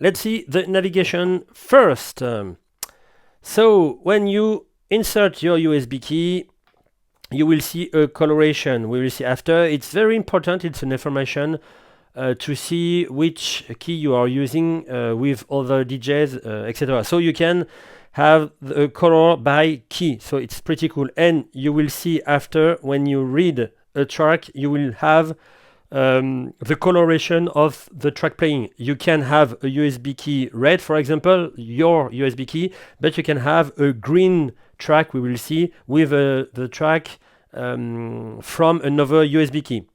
Let's see the navigation first. So when you insert your USB key, you will see a coloration. We will see after. It's very important. It's an information to see which key you are using with other DJs, etc. So you can have the color by key. So it's pretty cool. And you will see after, when you read a track, you will have the coloration of the track playing. You can have a USB key red, for example, your USB key, but you can have a green track, we will see, with the track from another USB key.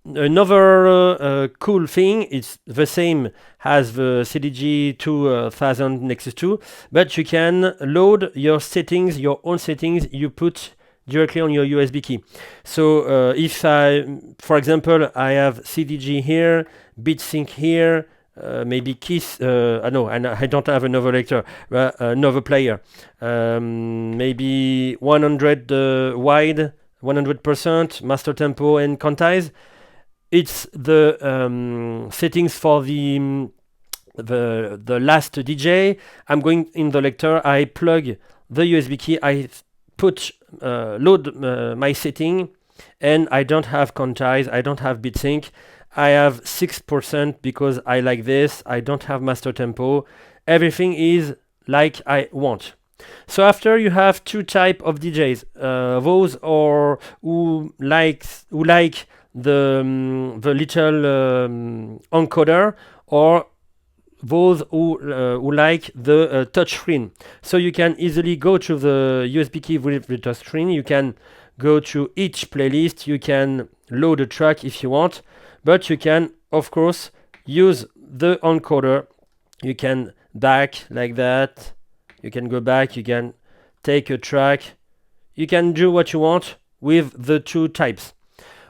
Another cool thing is the same as the CDJ-3000 Nexus 2, but you can load your settings, your own settings you put directly on your USB key. So if I, for example, I have CDG here, BeatSync here, maybe Kiss, no, and I don't have another lector, another player, maybe 100 wide, 100%, master tempo and quantize. It's the settings for the last DJ. I'm going in the lector, I plug the USB key, I put load my setting, and I don't have quantize, I don't have BeatSync, I have 6% because I like this, I don't have master tempo, everything is like I want. So after, you have two type of DJs, those or who like the little encoder, or those who like the touch screen. So you can easily go to the USB key with the touch screen. You can go to each playlist. You can load a track if you want, but you can, of course, use the encoder. You can back like that. You can go back. You can take a track. You can do what you want with the two types.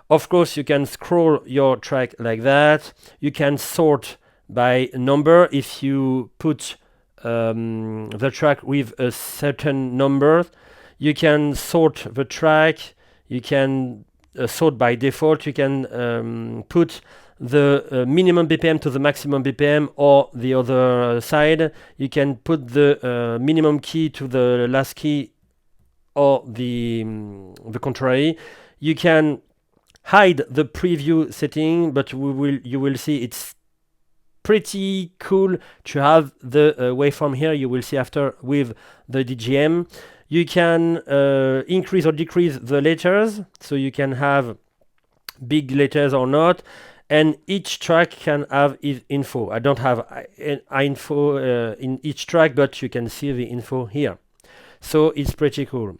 Of course, you can scroll your track like that. You can sort by number if you put the track with a certain number. You can sort the track. You can sort by default. You can put the minimum BPM to the maximum BPM, or the other side. You can put the minimum key to the last key, or the contrary. You can hide the preview setting, but you will see it's pretty cool to have the waveform here. You will see after with the DGM. You can increase or decrease the letters, so you can have big letters or not, and each track can have its info. I don't have info in each track, but you can see the info here. So it's pretty cool.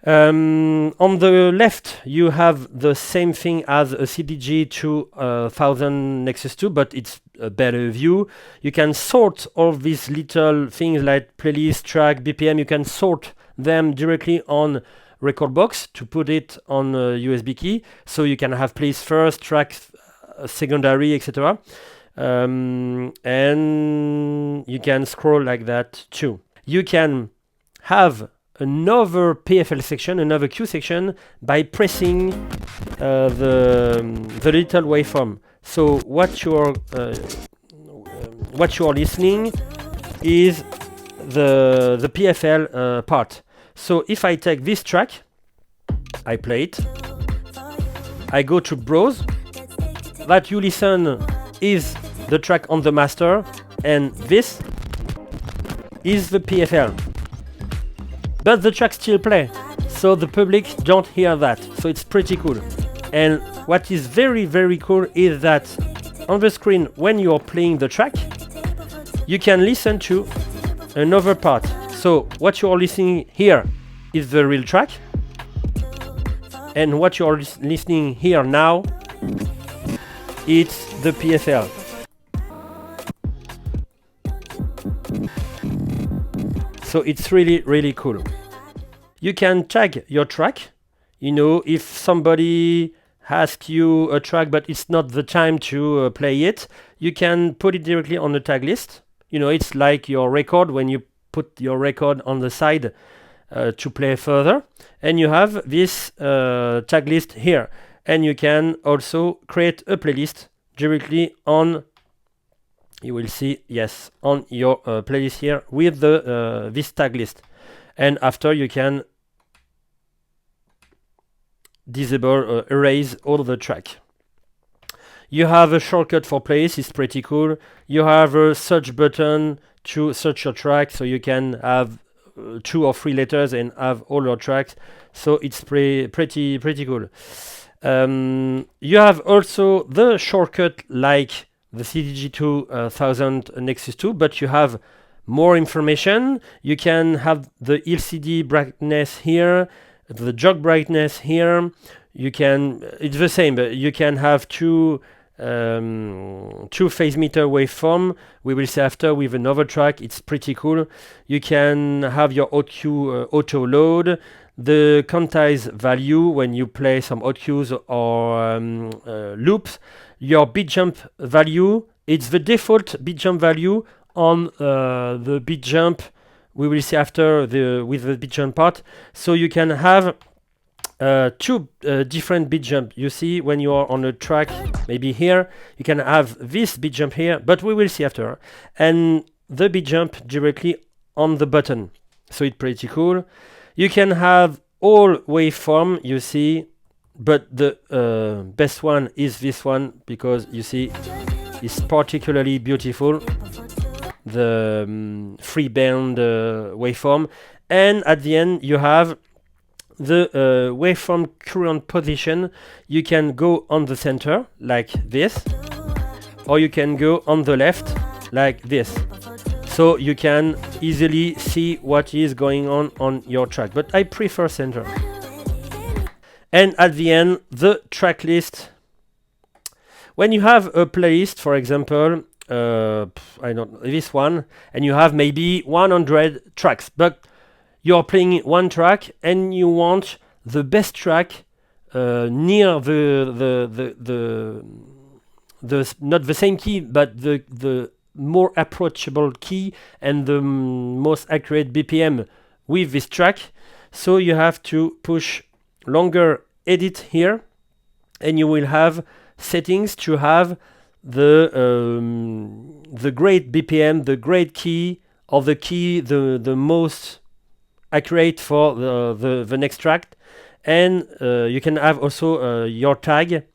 On the left, you have the same thing as a CDJ-3000 Nexus 2, but it's a better view. You can sort all these little things like playlist, track, BPM. You can sort them directly on Recordbox to put it on a USB key. So you can have playlist first, track secondary, etc. And you can scroll like that too. You can have another PFL section, another Q section, by pressing the little waveform. So what you're listening is the PFL part. So if I take this track, I play it, I go to browse. That you listen is the track on the master, and this is the PFL. But the track still play, so the public don't hear that. So it's pretty cool. And what is very, very cool is that on the screen, when you're playing the track, you can listen to another part. So what you're listening here is the real track, and what you're listening here now, it's the PFL. So it's really, really cool. You can tag your track. You know, if somebody asks you a track but it's not the time to play it, you can put it directly on the tag list. You know, it's like your record when you put your record on the side to play further. And you have this tag list here. And you can also create a playlist directly on you will see, yes, on your playlist here with the this tag list. And after you can disable erase all the track. You have a shortcut for playlist, it's pretty cool. You have a search button to search your track, so you can have 2 or 3 letters and have all your tracks. So it's pretty cool. You have also the shortcut like the CDJ-3000 Nexus 2, but you have more information. You can have the LCD brightness here, the jog brightness here. You can, it's the same, but you can have two phase meter waveform. We will see after with another track. It's pretty cool. You can have your OQ auto load, the quantize value when you play some OQs or loops, your beat jump value. It's the default beat jump value on the beat jump. We will see after with the beat jump part. So you can have 2 different beat jump. You see when you are on a track, maybe here, you can have this beat jump here, but we will see after. And the beat jump directly on the button. So it's pretty cool. You can have all waveform, you see, but the best one is this one because you see it's particularly beautiful. The free band waveform. And at the end you have the waveform current position. You can go on the center like this, or you can go on the left like this, so you can easily see what is going on your track, but I prefer center. And at the end, the track list. When you have a playlist, for example, I don't know, this one, and you have maybe 100 tracks, but you're playing one track and you want the best track near the not the same key, but the more approachable key and the most accurate BPM with this track. So you have to push longer edit here, and you will have settings to have the great BPM, the great key, or the key the most accurate for the next track. And you can have also your tag.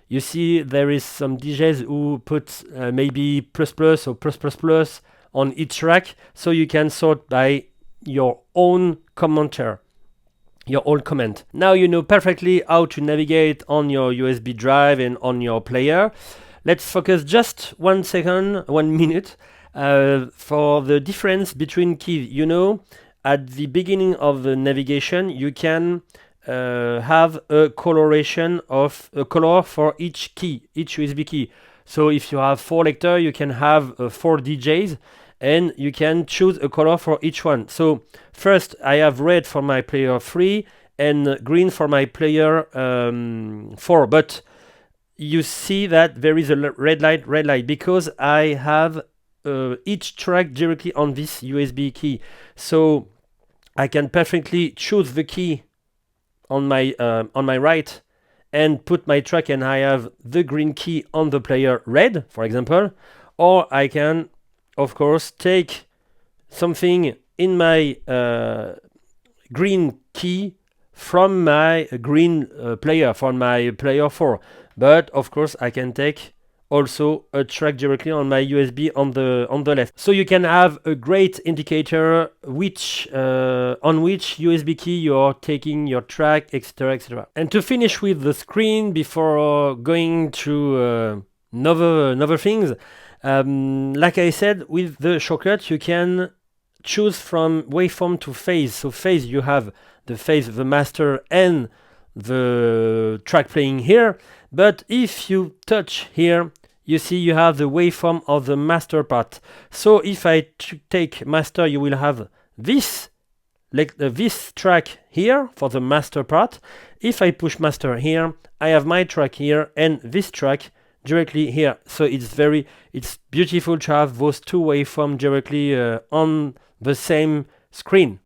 You see there is some DJs who put maybe plus plus or plus plus plus on each track, so you can sort by your own commenter, your own comment. Now you know perfectly how to navigate on your USB drive and on your player. Let's focus just 1 second, 1 minute for the difference between keys. You know, at the beginning of the navigation, you can have a coloration of a color for each key, each USB key. So if you have 4 lectors, you can have 4 DJs, and you can choose a color for each one. So first I have red for my player 3 and green for my player 4, but you see that there is a red light because I have each track directly on this USB key. So I can perfectly choose the key on my right and put my track, and I have the green key on the player red, for example. Or I can, of course, take something in my green key from my green player, from my player 4. But of course I can take also a track directly on my USB on the left. So you can have a great indicator which on which USB key you're taking your track, etc, etc. And to finish with the screen before going to another things, like I said, with the shortcut you can choose from waveform to phase. So phase, you have the phase, the master, and the track playing here. But if you touch here, you see you have the waveform of the master part. So if I take master, you will have this, like this track here for the master part. If I push master here, I have my track here and this track directly here. So it's beautiful to have those two waveforms directly on the same screen.